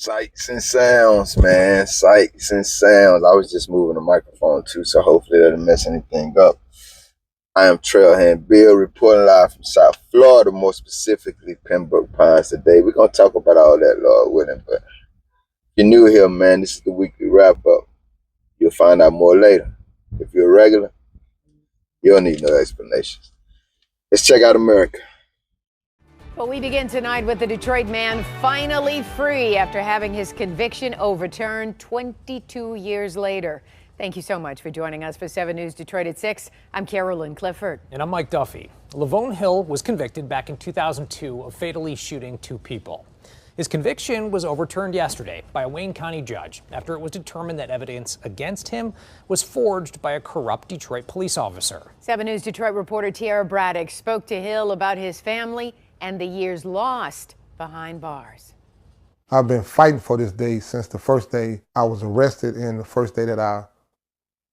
Sights and sounds, man. Sights and sounds. I was just moving the microphone too, so hopefully it doesn't mess anything up. I am Trailhand Bill, reporting live from South Florida, more specifically Pembroke Pines today. We're going to talk about all that, Lord willing, but if you're new here, man, this is the weekly wrap-up. You'll find out more later. If you're a regular, you don't need no explanations. Let's check out America. Well, we begin tonight with the Detroit man finally free after having his conviction overturned 22 years later. Thank you so much for joining us for 7 News Detroit at 6. I'm Carolyn Clifford. And I'm Mike Duffy. Lavone Hill was convicted back in 2002 of fatally shooting 2 people. His conviction was overturned yesterday by a Wayne County judge after it was determined that evidence against him was forged by a corrupt Detroit police officer. 7 News Detroit reporter Tiara Braddock spoke to Hill about his family and the years lost behind bars. I've been fighting for this day since the first day I was arrested and the first day that I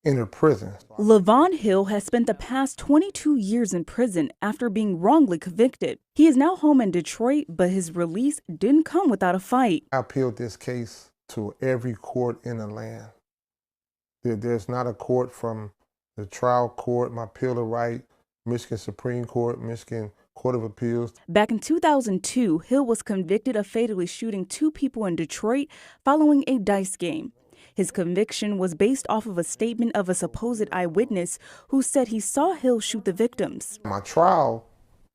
entered prison. Lavone Hill has spent the past 22 years in prison after being wrongly convicted. He is now home in Detroit, but his release didn't come without a fight. I appealed this case to every court in the land. There's not a court from the trial court, my appeal of right, Michigan Supreme Court, Michigan Court of Appeals. Back in 2002, Hill was convicted of fatally shooting 2 people in Detroit following a dice game. His conviction was based off of a statement of a supposed eyewitness who said he saw Hill shoot the victims. My trial,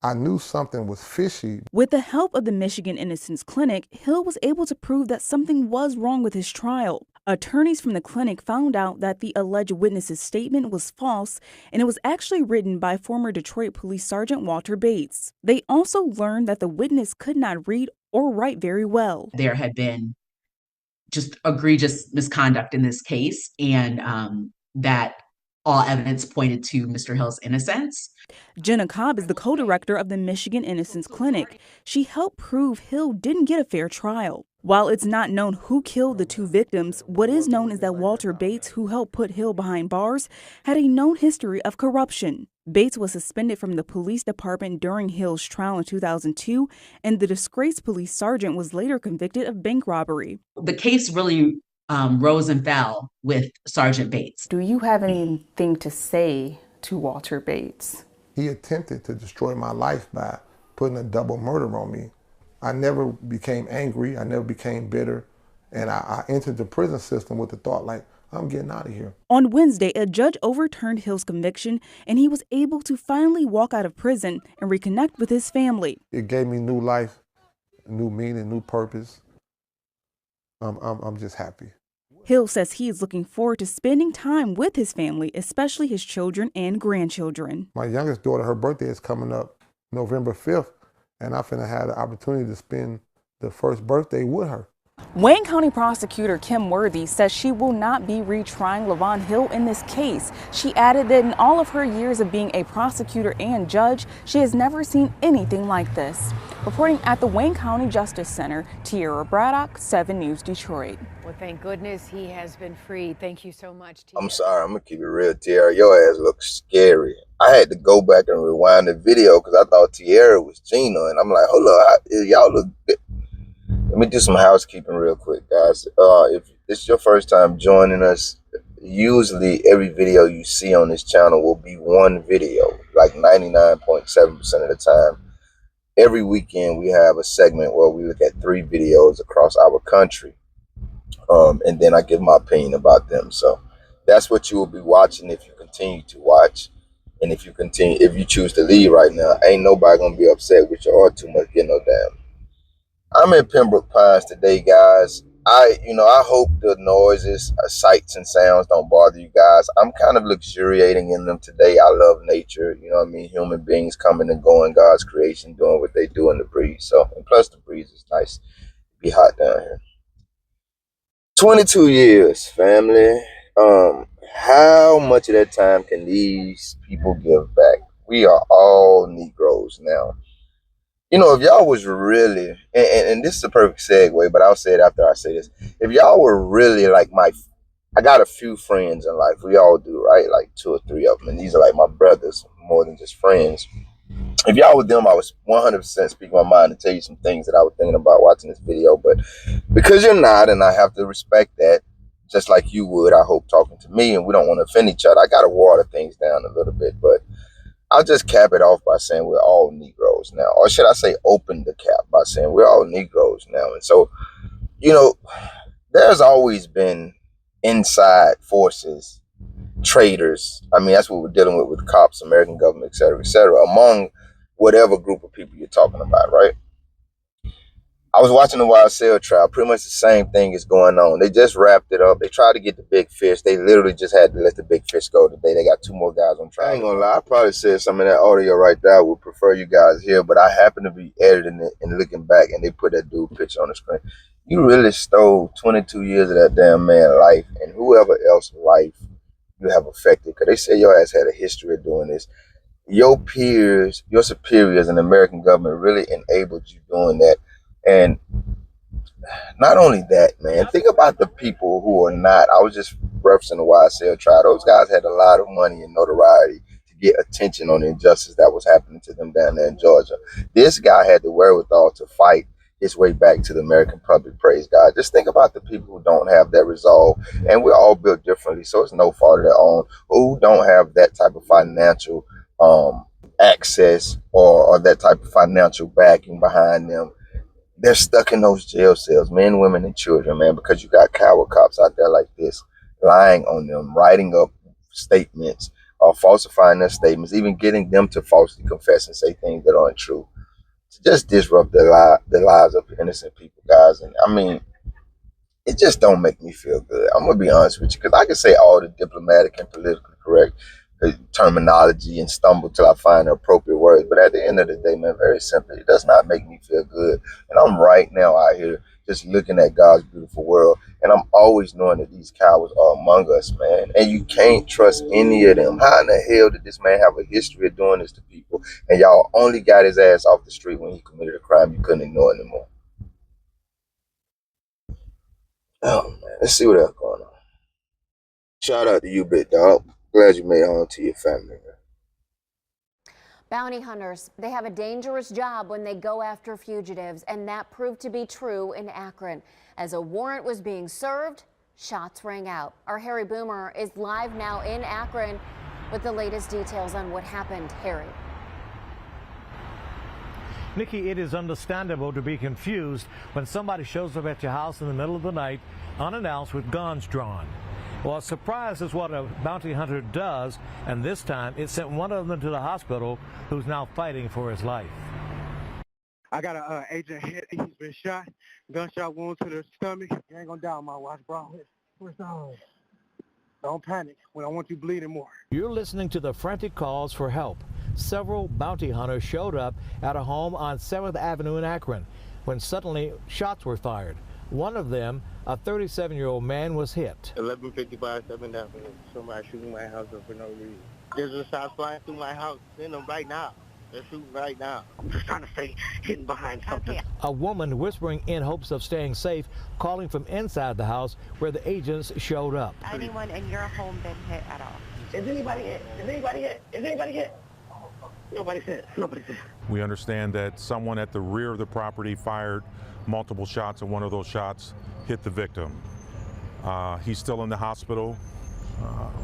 I knew something was fishy. With the help of the Michigan Innocence Clinic, Hill was able to prove that something was wrong with his trial. Attorneys from the clinic found out that the alleged witness's statement was false, and it was actually written by former Detroit Police Sergeant Walter Bates. They also learned that the witness could not read or write very well. There had been just egregious misconduct in this case, and that all evidence pointed to Mr. Hill's innocence. Jenna Cobb is the co-director of the Michigan Innocence Clinic. She helped prove Hill didn't get a fair trial. While it's not known who killed the 2 victims, what is known is that Walter Bates, who helped put Hill behind bars, had a known history of corruption. Bates was suspended from the police department during Hill's trial in 2002, and the disgraced police sergeant was later convicted of bank robbery. The case really rose and fell with Sergeant Bates. Do you have anything to say to Walter Bates? He attempted to destroy my life by putting a double murder on me. I never became angry, I never became bitter, and I entered the prison system with the thought like, I'm getting out of here. On Wednesday, a judge overturned Hill's conviction, and he was able to finally walk out of prison and reconnect with his family. It gave me new life, new meaning, new purpose. I'm just happy. Hill says he is looking forward to spending time with his family, especially his children and grandchildren. My youngest daughter, her birthday is coming up November 5th, and I'm finna have the opportunity to spend the first birthday with her. Wayne County prosecutor Kim Worthy says she will not be retrying Lavone Hill in this case. She added that in all of her years of being a prosecutor and judge, she has never seen anything like this. Reporting at the Wayne County Justice Center, Tiara Braddock, 7 News Detroit. Well, thank goodness he has been freed. Thank you so much, Tiara. I'm sorry, I'm going to keep it real, Tiara. Your ass looks scary. I had to go back and rewind the video because I thought Tiara was Gina, and I'm like, hold up, y'all look good. Let me do some housekeeping real quick, guys. If this is your first time joining us, usually every video you see on this channel will be one video, like 99.7% of the time. Every weekend we have a segment where we look at 3 videos across our country, and then I give my opinion about them. So that's what you will be watching if you continue to watch. And if you choose to leave right now, ain't nobody gonna be upset with you or too much, get no damn. I'm in Pembroke Pines today, guys. I hope the noises, sights and sounds don't bother you guys. I'm kind of luxuriating in them today. I love nature, you know what I mean? Human beings coming and going, God's creation, doing what they do in the breeze. So, and plus the breeze is nice. It'd be hot down here. 22 years, family. How much of that time can these people give back? We are all Negroes now. You know, if y'all was really, and this is a perfect segue, but I'll say it after I say this. If y'all were really like I got a few friends in life. We all do, right? Like 2 or 3 of them. And these are like my brothers more than just friends. if y'all with them, I was 100% speaking my mind and tell you some things that I was thinking about watching this video. But because you're not, and I have to respect that, just like you would, I hope, talking to me, and we don't want to offend each other, I got to water things down a little bit. But I'll just cap it off by saying we're all Negroes now. Or should I say open the cap by saying we're all Negroes now. And so, you know, there's always been inside forces, traitors. I mean, that's what we're dealing with cops, American government, et cetera, among whatever group of people you're talking about, right? I was watching the Wild Sale trial. Pretty much the same thing is going on. They just wrapped it up. They tried to get the big fish. They literally just had to let the big fish go today. They got 2 more guys on trial. I ain't gonna lie. I probably said some of that audio right there. I would prefer you guys here, but I happen to be editing it and looking back, and they put that dude picture on the screen. You really stole 22 years of that damn man's life, and whoever else's life you have affected, because they say your ass had a history of doing this. Your peers, your superiors in the American government really enabled you doing that. And not only that, man, think about the people who are not. I was just referencing the YSL trial. Those guys had a lot of money and notoriety to get attention on the injustice that was happening to them down there in Georgia. This guy had the wherewithal to fight his way back to the American public, praise God. Just think about the people who don't have that resolve. And we're all built differently, so it's no fault of their own, who don't have that type of financial access or that type of financial backing behind them. They're stuck in those jail cells, men, women, and children, man, because you got coward cops out there like this, lying on them, writing up statements, or falsifying their statements, even getting them to falsely confess and say things that aren't true, to just disrupt the lives of innocent people, guys. And I mean, it just don't make me feel good. I'm gonna be honest with you, because I can say all the diplomatic and politically correct terminology and stumble till I find the appropriate words. But at the end of the day, man, very simply, it does not make me feel good. And I'm right now out here just looking at God's beautiful world. And I'm always knowing that these cowards are among us, man. And you can't trust any of them. How in the hell did this man have a history of doing this to people? And y'all only got his ass off the street when he committed a crime you couldn't ignore anymore. Oh, man. Let's see what else going on. Shout out to you, big dog. Glad you made it home to your family, man. Bounty hunters, they have a dangerous job when they go after fugitives, and that proved to be true in Akron. As a warrant was being served, shots rang out. Our Harry Boomer is live now in Akron with the latest details on what happened. Harry. Nikki, it is understandable to be confused when somebody shows up at your house in the middle of the night unannounced with guns drawn. Well, surprise is what a bounty hunter does, and this time it sent one of them to the hospital who's now fighting for his life. I got an agent hit. He's been shot. Gunshot wound to the stomach. You ain't gonna die on my watch, bro. What's on? Don't panic. We don't want you bleeding more. You're listening to the frantic calls for help. Several bounty hunters showed up at a home on 7th Avenue in Akron when suddenly shots were fired. One of them, a 37-year-old man, was hit. 1155 7th Avenue. Somebody shooting my house up for no reason. There's a shot flying through my house. Send them right now. They're shooting right now. I'm just trying to stay hidden behind something. A woman whispering in hopes of staying safe, calling from inside the house where the agents showed up. Anyone in your home been hit at all? Is anybody hit? Is anybody hit? Is anybody hit? Nobody's hit. Nobody's hit. We understand that someone at the rear of the property fired multiple shots, and one of those shots hit the victim. He's still in the hospital.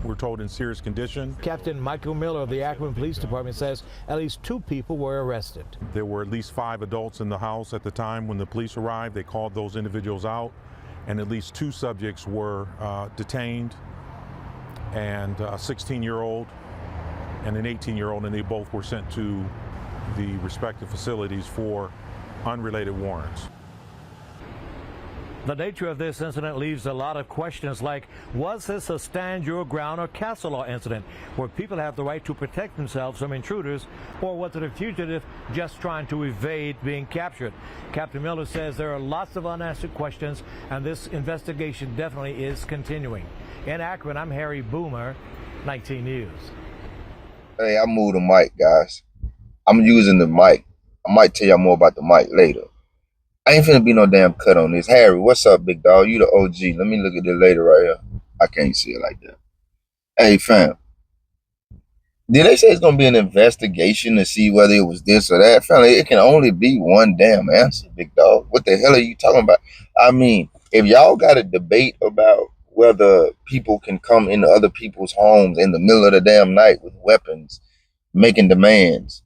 We're told in serious condition. Captain Michael Miller of the Akron Police Department says at least 2 people were arrested. There were at least 5 adults in the house at the time when the police arrived. They called those individuals out, and at least 2 subjects were detained, and a 16-year-old and an 18-year-old, and they both were sent to the respective facilities for unrelated warrants. The nature of this incident leaves a lot of questions like, was this a stand your ground or castle law incident where people have the right to protect themselves from intruders, or was it a fugitive just trying to evade being captured? Captain Miller says there are lots of unanswered questions, and this investigation definitely is continuing. In Akron, I'm Harry Boomer, 19 News. Hey, I moved the mic, guys. I'm using the mic. I might tell y'all more about the mic later. I ain't finna be no damn cut on this. Harry, what's up, big dog? You the OG. Let me look at this later right here. I can't see it like that. Hey, fam. Did they say it's gonna be an investigation to see whether it was this or that? Family, it can only be one damn answer, big dog. What the hell are you talking about? I mean, if y'all got a debate about whether people can come into other people's homes in the middle of the damn night with weapons, making demands,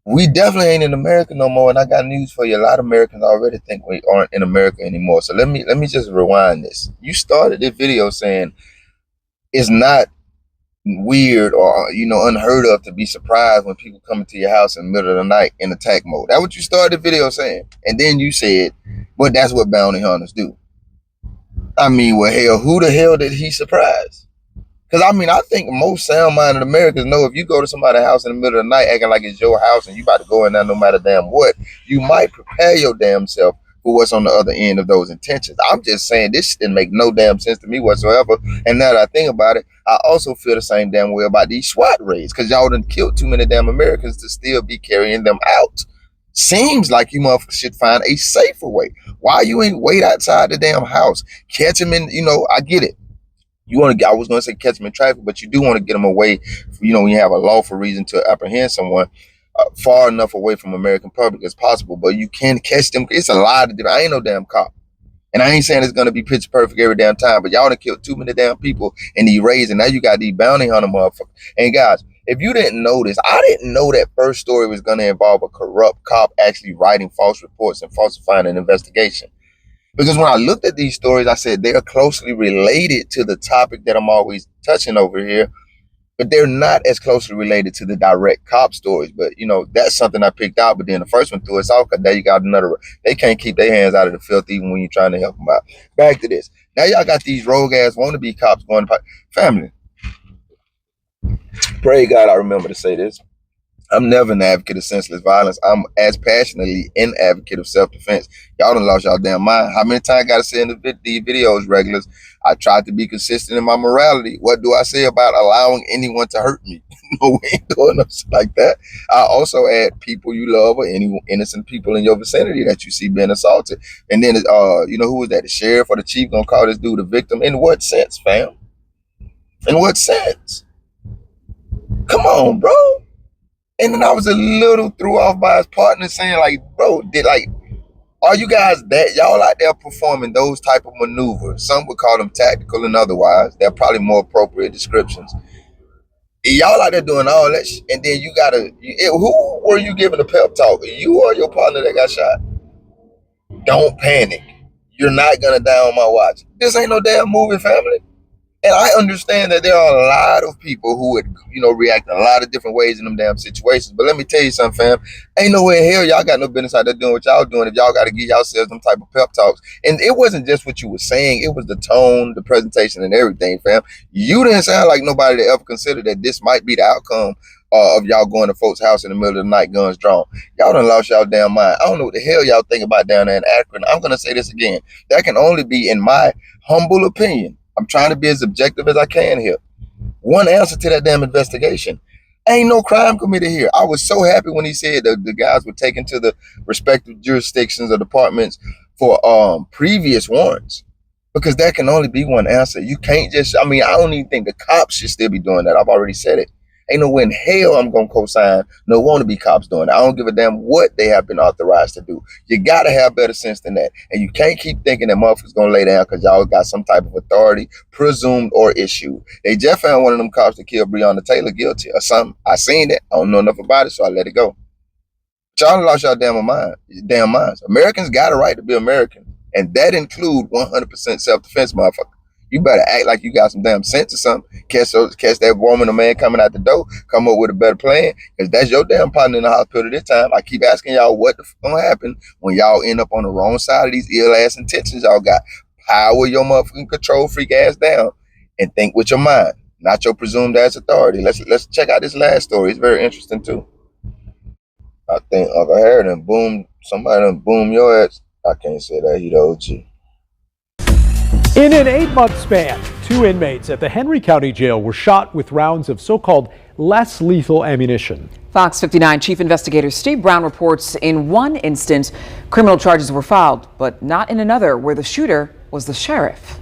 we definitely ain't in America no more. And I got news for you. A lot of Americans already think we aren't in America anymore. So let me just rewind this. You started this video saying it's not weird or unheard of to be surprised when people come into your house in the middle of the night in attack mode. That's what you started the video saying. And then you said, well, that's what bounty hunters do. I mean, well, hell, who the hell did he surprise? Because I mean, I think most sound-minded Americans know if you go to somebody's house in the middle of the night acting like it's your house and you about to go in there no matter damn what, you might prepare your damn self for what's on the other end of those intentions. I'm just saying this didn't make no damn sense to me whatsoever. And now that I think about it, I also feel the same damn way about these SWAT raids, because y'all done killed too many damn Americans to still be carrying them out. Seems like you motherfuckers should find a safer way. Why you ain't wait outside the damn house, catch them in, I get it. I was going to say catch them in traffic, but you do want to get them away, when you have a lawful reason to apprehend someone, far enough away from American public as possible. But you can catch them. It's a lot of different. I ain't no damn cop. And I ain't saying it's going to be pitch perfect every damn time, but y'all done killed too many damn people in these raids, and now you got these bounty hunter motherfuckers. And guys, if you didn't know this, I didn't know that first story was going to involve a corrupt cop actually writing false reports and falsifying an investigation. Because when I looked at these stories, I said they're closely related to the topic that I'm always touching over here, but they're not as closely related to the direct cop stories. But, that's something I picked out. But then the first one threw us off, because now you got another. They can't keep their hands out of the filth even when you're trying to help them out. Back to this. Now y'all got these rogue ass wannabe cops going to family. Pray God I remember to say this. I'm never an advocate of senseless violence. I'm as passionately an advocate of self-defense. Y'all done lost y'all damn mind. How many times I got to say in these videos, regulars, I tried to be consistent in my morality. What do I say about allowing anyone to hurt me? No, we ain't doing no shit like that. I also add people you love or any innocent people in your vicinity that you see being assaulted. And then, who was that? The sheriff or the chief gonna call this dude a victim? In what sense, fam? In what sense? Come on, bro. And then I was a little threw off by his partner saying, like, bro, are you guys y'all out there performing those type of maneuvers? Some would call them tactical and otherwise. They're probably more appropriate descriptions. Y'all out there doing all that shit, and then who were you giving a pep talk? You or your partner that got shot? Don't panic. You're not gonna die on my watch. This ain't no damn movie, family. And I understand that there are a lot of people who would, react in a lot of different ways in them damn situations. But let me tell you something, fam. Ain't no way in hell y'all got no business out there doing what y'all doing if y'all got to give yourselves them type of pep talks. And it wasn't just what you were saying. It was the tone, the presentation, and everything, fam. You didn't sound like nobody that ever considered that this might be the outcome of y'all going to folks' house in the middle of the night, guns drawn. Y'all done lost y'all damn mind. I don't know what the hell y'all think about down there in Akron. I'm going to say this again. That can only be, in my humble opinion, I'm trying to be as objective as I can here. One answer to that damn investigation. Ain't no crime committed here. I was so happy when he said that the guys were taken to the respective jurisdictions or departments for previous warrants. Because that can only be one answer. You can't just, I don't even think the cops should still be doing that. I've already said it. Ain't no way in hell I'm going to co-sign no wannabe cops doing it. I don't give a damn what they have been authorized to do. You got to have better sense than that. And you can't keep thinking that motherfuckers going to lay down because y'all got some type of authority, presumed or issued. They just found one of them cops that killed Breonna Taylor guilty or something. I seen it. I don't know enough about it, so I let it go. Y'all lost y'all damn minds. Americans got a right to be American. And that include 100% self-defense, motherfucker. You better act like you got some damn sense or something. Catch that woman or man coming out the door. Come up with a better plan. Because that's your damn partner in the hospital this time. I keep asking y'all what the fuck gonna happen when y'all end up on the wrong side of these ill-ass intentions y'all got. Power your motherfucking control freak ass down. And think with your mind. Not your presumed ass authority. Let's check out this last story. It's very interesting too. I think Uncle Harry done boomed. Somebody done boomed your ass. I can't say that. He the OG. In an 8-month span, 2 inmates at the Henry County Jail were shot with rounds of so-called less lethal ammunition. Fox 59 Chief Investigator Steve Brown reports in one instance, criminal charges were filed, but not in another where the shooter was the sheriff.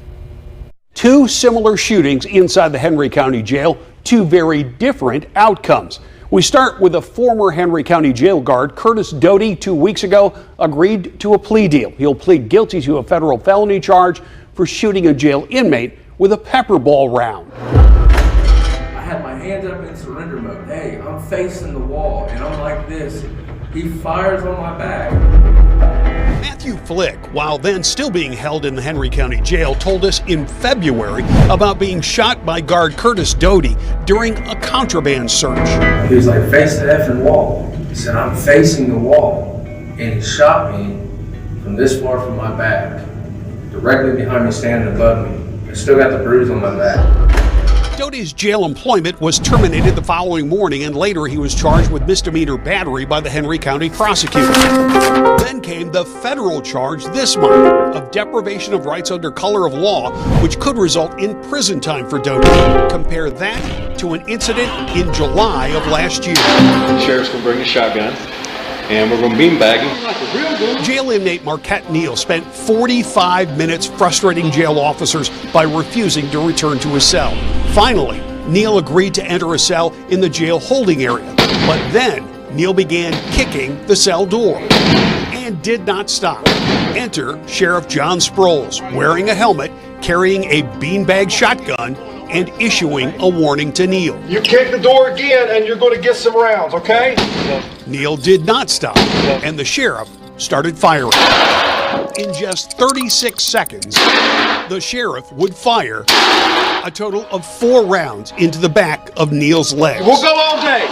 Two similar shootings inside the Henry County Jail, two very different outcomes. We start with a former Henry County jail guard, Curtis Doty, 2 weeks ago, agreed to a plea deal. He'll plead guilty to a federal felony charge for shooting a jail inmate with a pepper ball round. I had my hands up in surrender mode. Hey, I'm facing the wall, and I'm like this. He fires on my back. Matthew Flick, while then still being held in the Henry County Jail, told us in February about being shot by guard Curtis Doty during a contraband search. He was like, face the effing wall. He said, I'm facing the wall. And he shot me from this far from my back, directly behind me, standing above me. I still got the bruise on my back. Doty's jail employment was terminated the following morning, and later he was charged with misdemeanor battery by the Henry County prosecutor. Then came the federal charge this month of deprivation of rights under color of law, which could result in prison time for Doty. Compare that to an incident in July of last year. The sheriff's gonna bring a shotgun, and we're gonna beanbag him like a real good. Jail inmate Marquette Neal spent 45 minutes frustrating jail officers by refusing to return to his cell. Finally, Neal agreed to enter a cell in the jail holding area, but then Neal began kicking the cell door and did not stop. Enter Sheriff John Sproles, wearing a helmet, carrying a beanbag shotgun, and issuing a warning to Neal. You kick the door again and you're going to get some rounds, okay? Neal did not stop, and the sheriff started firing. In just 36 seconds, the sheriff would fire a total of 4 rounds into the back of Neal's legs. We'll go all day.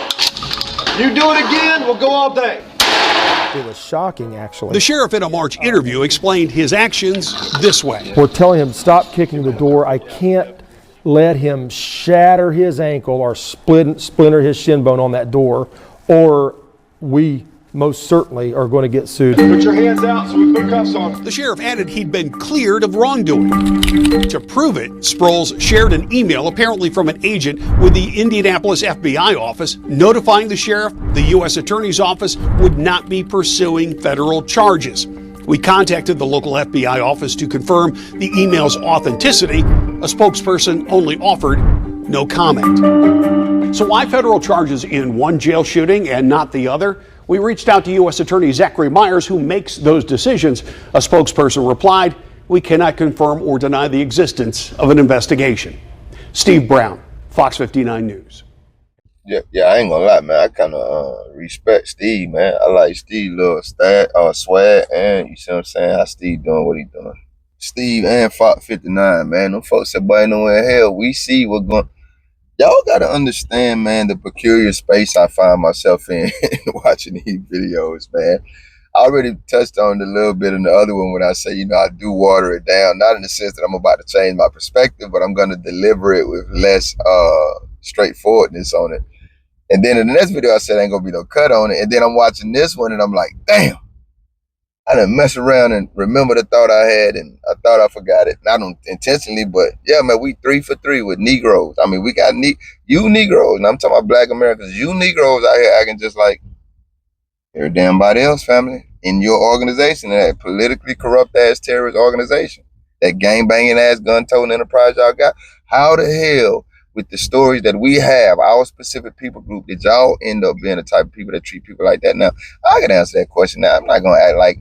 You do it again, we'll go all day. It was shocking, actually. The sheriff in a March interview explained his actions this way. We're telling him, stop kicking the door. I can't let him shatter his ankle or splinter his shin bone on that door, or we most certainly are going to get sued. Put your hands out so we put cuffs on. The sheriff added he'd been cleared of wrongdoing. To prove it, Sproles shared an email, apparently from an agent with the Indianapolis FBI office, notifying the sheriff the U.S. Attorney's Office would not be pursuing federal charges. We contacted the local FBI office to confirm the email's authenticity. A spokesperson only offered no comment. So why federal charges in one jail shooting and not the other? We reached out to U.S. Attorney Zachary Myers, who makes those decisions. A spokesperson replied, we cannot confirm or deny the existence of an investigation. Steve Brown, Fox 59 News. Yeah, I ain't gonna lie, man. I kind of respect Steve, man. I like Steve little swag, and you see what I'm saying, how Steve doing what he doing. Steve and Fox 59, man. Them folks said, boy, nowhere in hell. We see what's going. Y'all gotta understand, man, the peculiar space I find myself in watching these videos, man. I already touched on it a little bit in the other one when I say, I do water it down, not in the sense that I'm about to change my perspective, but I'm gonna deliver it with less straightforwardness on it. And then in the next video, I said ain't gonna be no cut on it. And then I'm watching this one and I'm like, damn, I done mess around and remember the thought I had, and I thought I forgot it. Not intentionally, but yeah, man, we 3 for 3 with Negroes. I mean, we got you Negroes, and I'm talking about Black Americans, you Negroes out here acting just like every damn body else, family, in your organization, that politically corrupt ass terrorist organization, that gang banging ass gun toting enterprise y'all got. How the hell, with the stories that we have, our specific people group, did y'all end up being the type of people that treat people like that? Now, I can answer that question now. I'm not going to act like,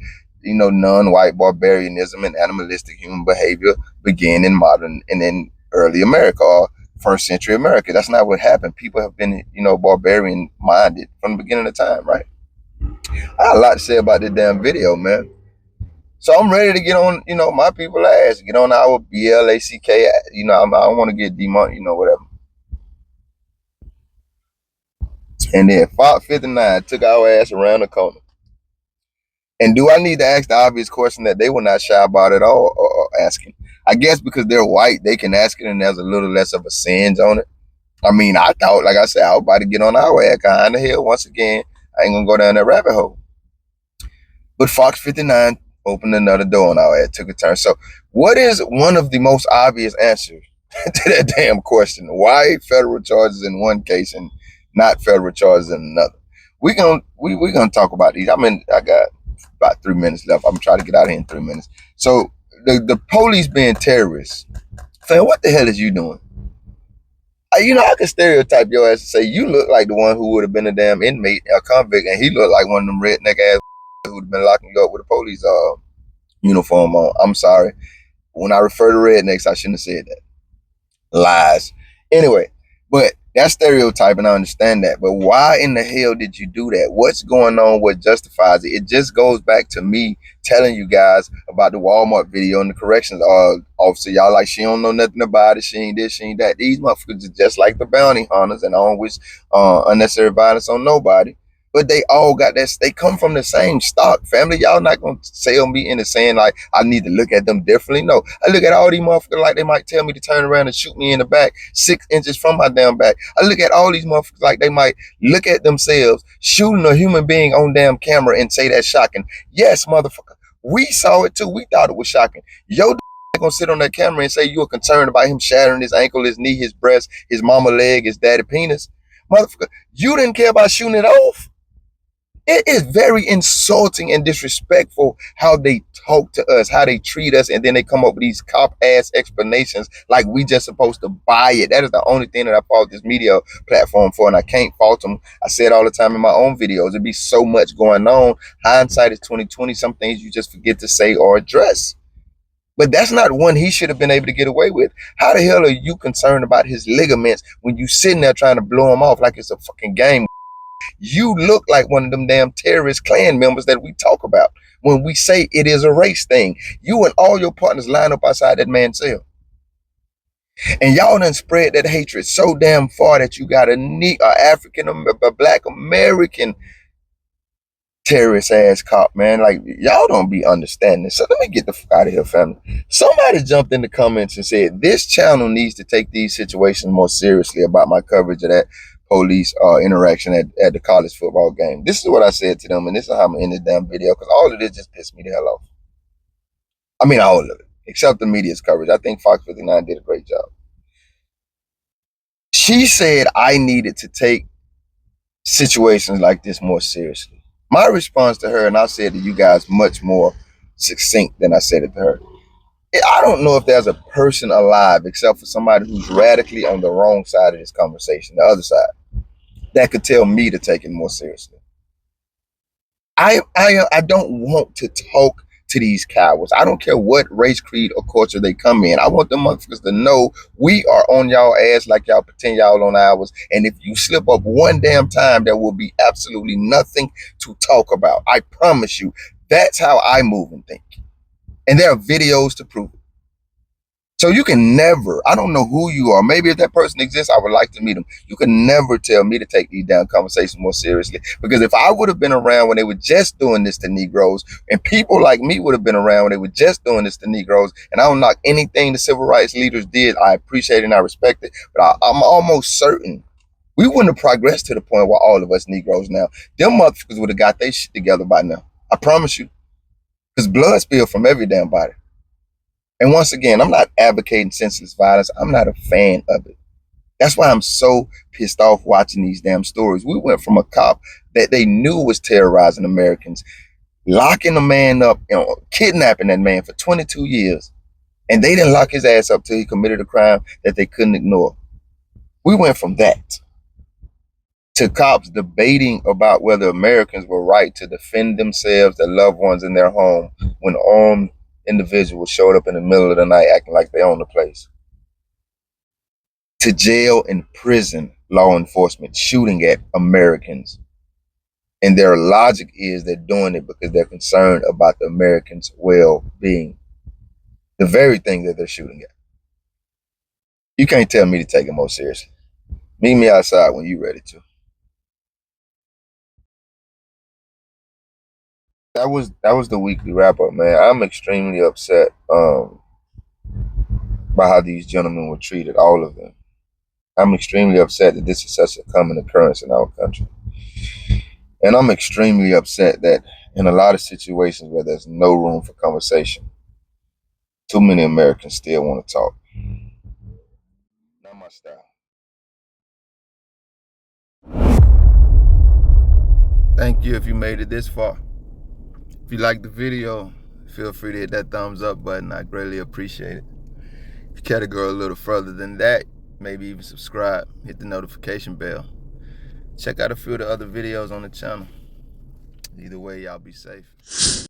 non-white barbarianism and animalistic human behavior began in modern and in early America or first century America. That's not what happened. People have been, barbarian-minded from the beginning of time, right? I got a lot to say about this damn video, man. So I'm ready to get on, my people ass, get on our BLACK, I don't want to get demonked, whatever. And then Fox 59 took our ass around the corner. And do I need to ask the obvious question that they were not shy about at all or asking? I guess because they're white, they can ask it and there's a little less of a singe on it. I mean, I thought, like I said, I was about to get on our ass behind the hill once again. I ain't going to go down that rabbit hole. But Fox 59 opened another door on our ass, took a turn. So what is one of the most obvious answers to that damn question? Why federal charges in one case and not federal charges in another? We're gonna talk about these. I got about 3 minutes left. I'm trying to get out of here in 3 minutes. So the police being terrorists Fam, what the hell is you doing? You know, I could stereotype your ass and say you look like the one who would have been a damn inmate, a convict, and he looked like one of them redneck ass who would have been locking you up with a police uniform on. I'm sorry. When I refer to rednecks, I shouldn't have said that. Lies. Anyway, but that's stereotyping. I understand that. But why in the hell did you do that? What's going on? What justifies it? It just goes back to me telling you guys about the Walmart video and the corrections officer. Y'all like, she don't know nothing about it. She ain't this, she ain't that. These motherfuckers are just like the bounty hunters, and I don't wish unnecessary violence on nobody. But they all got that. They come from the same stock, family. Y'all not gonna sell me into saying like I need to look at them differently. No, I look at all these motherfuckers like they might tell me to turn around and shoot me in the back 6 inches from my damn back. I look at all these motherfuckers like they might look at themselves shooting a human being on damn camera and say that's shocking. Yes, motherfucker, we saw it too. We thought it was shocking. Yo, gonna sit on that camera and say you were concerned about him shattering his ankle, his knee, his breast, his mama leg, his daddy penis. Motherfucker, you didn't care about shooting it off. It is very insulting and disrespectful how they talk to us, how they treat us, and then they come up with these cop-ass explanations like we just supposed to buy it. That is the only thing that I fault this media platform for, and I can't fault them. I say it all the time in my own videos. There'd be so much going on. Hindsight is 20/20. Some things you just forget to say or address. But that's not one he should have been able to get away with. How the hell are you concerned about his ligaments when you sitting there trying to blow him off like it's a fucking game? You look like one of them damn terrorist Klan members that we talk about when we say it is a race thing. You and all your partners line up outside that man's cell. And y'all done spread that hatred so damn far that you got a Black American terrorist ass cop, man. Like, y'all don't be understanding. So let me get the fuck out of here, family. Somebody jumped in the comments and said, this channel needs to take these situations more seriously about my coverage of that police interaction at the college football game. This is what I said to them, and this is how I'm gonna end this damn video, because all of this just pissed me the hell off. I mean, all of it, except the media's coverage. I think Fox 59 did a great job. She said I needed to take situations like this more seriously. My response to her, and I said to you guys much more succinct than I said it to her, I don't know if there's a person alive, except for somebody who's radically on the wrong side of this conversation, the other side, that could tell me to take it more seriously. I don't want to talk to these cowards. I don't care what race, creed, or culture they come in. I want them motherfuckers to know we are on y'all ass like y'all pretend y'all on ours. And if you slip up one damn time, there will be absolutely nothing to talk about. I promise you. That's how I move and think. And there are videos to prove it. So you can never, I don't know who you are. Maybe if that person exists, I would like to meet them. You can never tell me to take these damn conversations more seriously. Because if I would have been around when they were just doing this to Negroes, and people like me would have been around when they were just doing this to Negroes, and I don't knock anything the civil rights leaders did, I appreciate it and I respect it, but I'm almost certain we wouldn't have progressed to the point where all of us Negroes now, them motherfuckers would have got their shit together by now. I promise you. Because blood spilled from every damn body. And once again, I'm not advocating senseless violence. I'm not a fan of it. That's why I'm so pissed off watching these damn stories. We went from a cop that they knew was terrorizing Americans, locking a man up, kidnapping that man for 22 years. And they didn't lock his ass up till he committed a crime that they couldn't ignore. We went from that to cops debating about whether Americans were right to defend themselves, their loved ones in their home when armed individuals showed up in the middle of the night acting like they own the place. To jail and prison law enforcement shooting at Americans. And their logic is they're doing it because they're concerned about the Americans' well-being. The very thing that they're shooting at. You can't tell me to take it more seriously. Meet me outside when you're ready to. That was the weekly wrap up, man. I'm extremely upset by how these gentlemen were treated, all of them. I'm extremely upset that this is such a common occurrence in our country. And I'm extremely upset that in a lot of situations where there's no room for conversation, too many Americans still want to talk. Not my style. Thank you if you made it this far. If you liked the video, feel free to hit that thumbs up button. I greatly appreciate it. If you care to go a little further than that, maybe even subscribe, hit the notification bell. Check out a few of the other videos on the channel. Either way, y'all be safe.